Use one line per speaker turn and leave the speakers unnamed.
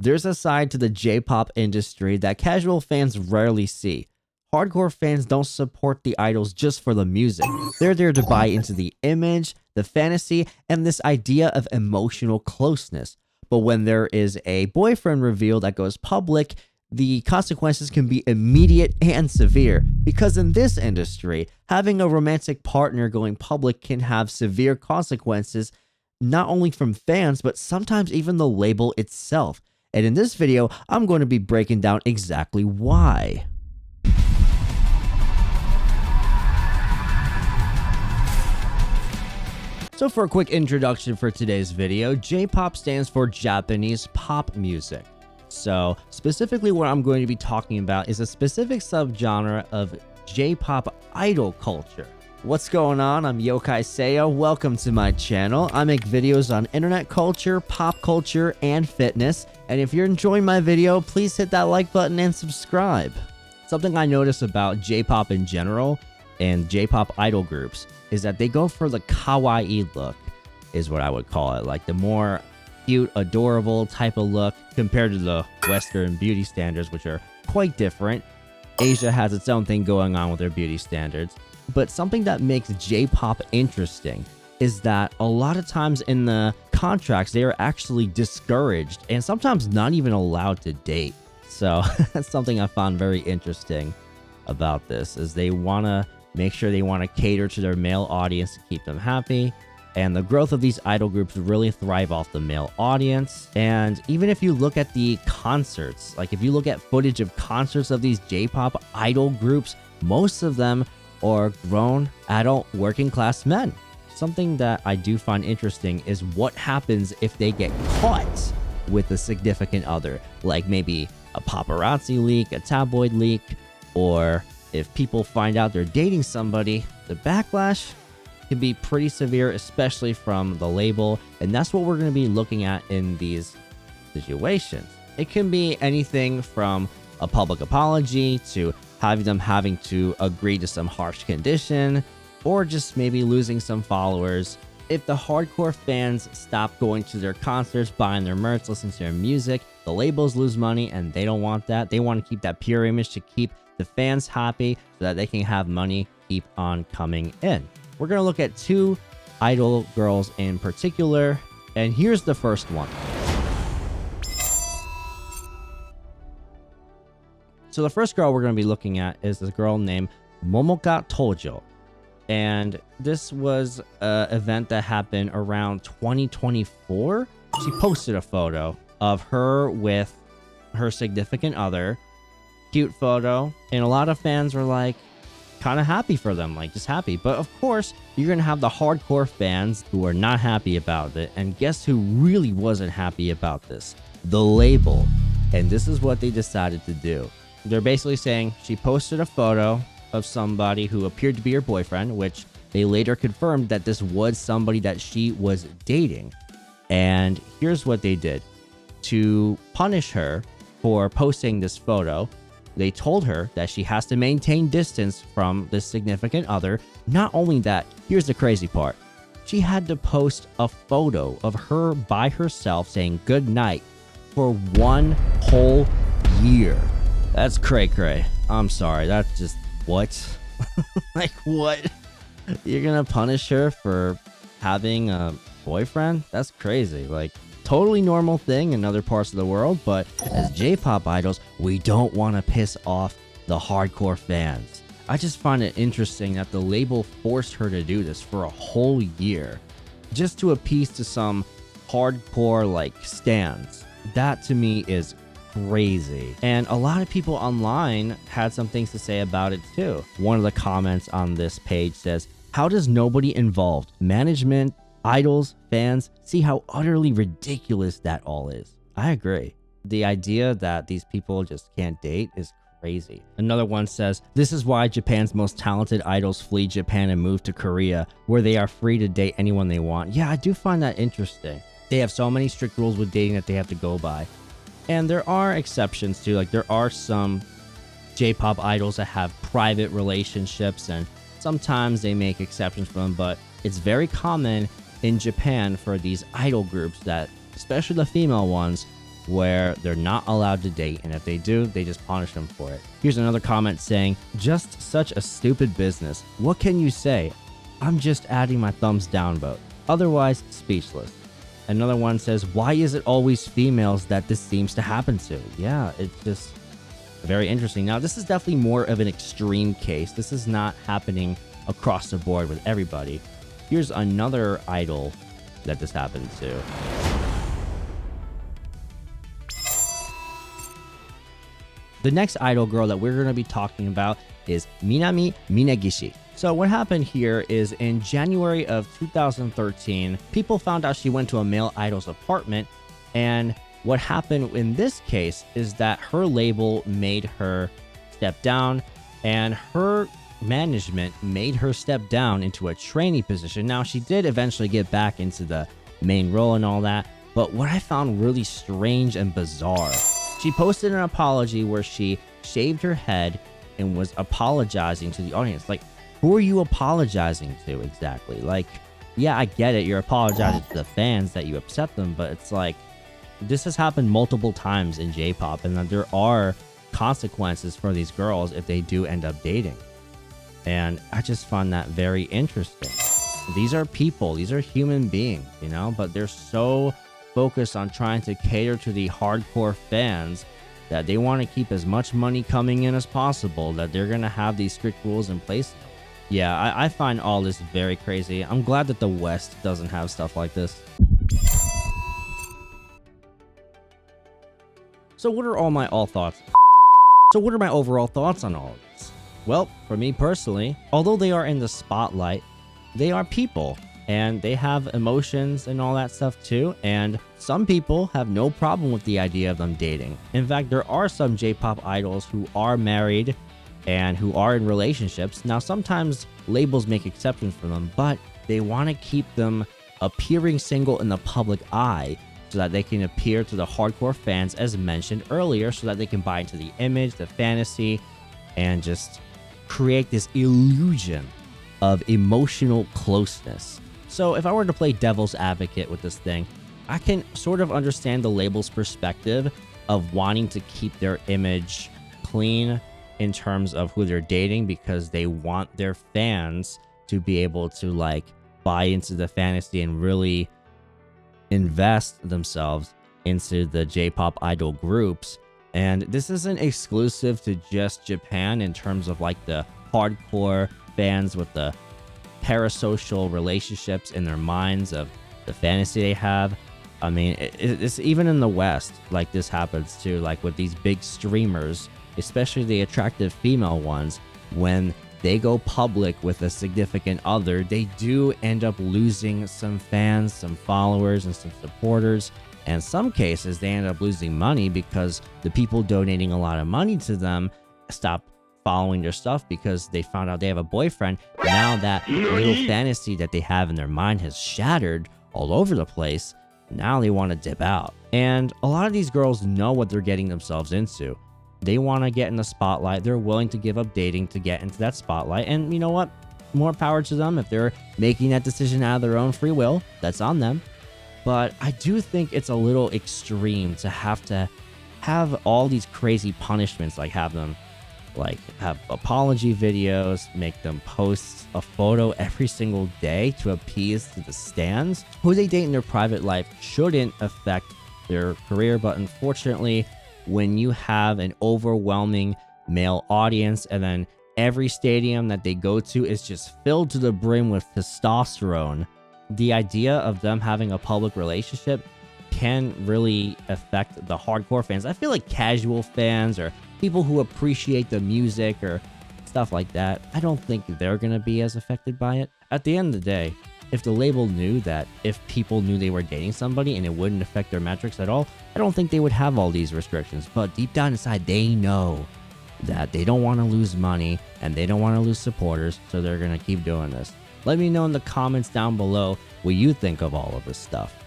There's a side to the J-pop industry that casual fans rarely see. Hardcore fans don't support the idols just for the music. They're there to buy into the image, the fantasy, and this idea of emotional closeness. But when there is a boyfriend reveal that goes public, the consequences can be immediate and severe. Because in this industry, having a romantic partner going public can have severe consequences, not only from fans, but sometimes even the label itself. And in this video, I'm going to be breaking down exactly why. So for a quick introduction for today's video, J-pop stands for Japanese pop music. So specifically what I'm going to be talking about is a specific subgenre of J-pop idol culture. What's going on? I'm Yokai Seiya. Welcome to my channel. I make videos on internet culture, pop culture, and fitness. And if you're enjoying my video, please hit that like button and subscribe. Something I notice about J-pop in general and J-pop idol groups is that they go for the kawaii look, is what I would call it. Like the more cute, adorable type of look compared to the Western beauty standards, which are quite different. Asia has its own thing going on with their beauty standards. But something that makes J-pop interesting is that a lot of times in the contracts, they are actually discouraged and sometimes not even allowed to date. So that's something I found very interesting about this, is they want to make sure they want to cater to their male audience to keep them happy. And the growth of these idol groups really thrive off the male audience. And even if you look at the concerts, like if you look at footage of concerts of these J-pop idol groups, most of them are grown, adult, working class men. Something that I do find interesting is what happens if they get caught with a significant other, like maybe a paparazzi leak, a tabloid leak, or if people find out they're dating somebody. The backlash can be pretty severe, especially from the label, and that's what we're going to be looking at in these situations. It can be anything from a public apology to having to agree to some harsh condition, or just maybe losing some followers. If the hardcore fans stop going to their concerts, buying their merch, listening to their music, the labels lose money, and they don't want that. They want to keep that pure image to keep the fans happy so that they can have money keep on coming in. We're going to look at two idol girls in particular, and here's the first one. So the first girl we're going to be looking at is this girl named Momoka Tojo. And this was an event that happened around 2024. She posted a photo of her with her significant other. Cute photo. And a lot of fans were like, kind of happy for them, like just happy. But of course, you're going to have the hardcore fans who are not happy about it. And guess who really wasn't happy about this? The label. And this is what they decided to do. They're basically saying she posted a photo of somebody who appeared to be her boyfriend, which they later confirmed that this was somebody that she was dating. And here's what they did. To punish her for posting this photo, they told her that she has to maintain distance from this significant other. Not only that, here's the crazy part. She had to post a photo of her by herself saying good night for 1 whole year. That's cray-cray. I'm sorry. That's just... what? Like, what? You're gonna punish her for having a boyfriend? That's crazy. Like, totally normal thing in other parts of the world, but as J-pop idols, we don't want to piss off the hardcore fans. I just find it interesting that the label forced her to do this for a whole year just to appease to some hardcore, like, stans. That to me is crazy. And a lot of people online had some things to say about it too. One of the comments on this page says, "How does nobody involved, management, idols, fans, see how utterly ridiculous that all is?" I agree. The idea that these people just can't date is crazy. Another one says, "This is why Japan's most talented idols flee Japan and move to Korea, where they are free to date anyone they want." Yeah, I do find that interesting. They have so many strict rules with dating that they have to go by. And there are exceptions too. Like, there are some J-pop idols that have private relationships, and sometimes they make exceptions for them. But it's very common in Japan for these idol groups that, especially the female ones, where they're not allowed to date, and if they do, they just punish them for it. Here's another comment saying, just such a stupid business. What can you say? I'm just adding my thumbs down vote. Otherwise, speechless. Another one says, why is it always females that this seems to happen to? Yeah, it's just very interesting. Now, this is definitely more of an extreme case. This is not happening across the board with everybody. Here's another idol that this happened to. The next idol girl that we're going to be talking about is Minami Minagishi. So what happened here is in January of 2013, people found out she went to a male idol's apartment, and what happened in this case is that her label made her step down, and her management made her step down into a trainee position. Now, she did eventually get back into the main role and all that, but what I found really strange and bizarre, she posted an apology where she shaved her head and was apologizing to the audience. Like, who are you apologizing to exactly? Like, yeah, I get it. You're apologizing to the fans that you upset them, but it's like, this has happened multiple times in J-pop, and that there are consequences for these girls if they do end up dating. And I just found that very interesting. These are people, these are human beings, you know, but they're so focused on trying to cater to the hardcore fans that they want to keep as much money coming in as possible, that they're going to have these strict rules in place. Yeah, I find all this very crazy. I'm glad that the West doesn't have stuff like this. So what are my overall thoughts on all of this? Well, for me personally, although they are in the spotlight, they are people, and they have emotions and all that stuff too, and some people have no problem with the idea of them dating. In fact, there are some J-pop idols who are married and who are in relationships. Now, sometimes labels make exceptions for them, but they want to keep them appearing single in the public eye so that they can appear to the hardcore fans, as mentioned earlier, so that they can buy into the image, the fantasy, and just create this illusion of emotional closeness. So if I were to play devil's advocate with this thing, I can sort of understand the label's perspective of wanting to keep their image clean in terms of who they're dating, because they want their fans to be able to like buy into the fantasy and really invest themselves into the J-pop idol groups. And this isn't exclusive to just Japan in terms of like the hardcore fans with the parasocial relationships in their minds of the fantasy they have. I mean, it's even in the West, like this happens too, like with these big streamers, especially the attractive female ones. When they go public with a significant other, they do end up losing some fans, some followers, and some supporters. And in some cases, they end up losing money because the people donating a lot of money to them stop following their stuff because they found out they have a boyfriend. Now that little fantasy that they have in their mind has shattered all over the place. Now they want to dip out. And a lot of these girls know what they're getting themselves into. They want to get in the spotlight. They're willing to give up dating to get into that spotlight. And you know what? More power to them. If they're making that decision out of their own free will, that's on them. But I do think it's a little extreme to have all these crazy punishments, like have apology videos, make them post a photo every single day to appease to the stans. Who they date in their private life shouldn't affect their career, but unfortunately, when you have an overwhelming male audience and then every stadium that they go to is just filled to the brim with testosterone, the idea of them having a public relationship can really affect the hardcore fans. I feel like casual fans or people who appreciate the music or stuff like that, I don't think they're going to be as affected by it. At the end of the day, if the label knew that if people knew they were dating somebody and it wouldn't affect their metrics at all, I don't think they would have all these restrictions. But deep down inside, they know that they don't want to lose money and they don't want to lose supporters, so they're going to keep doing this. Let me know in the comments down below what you think of all of this stuff.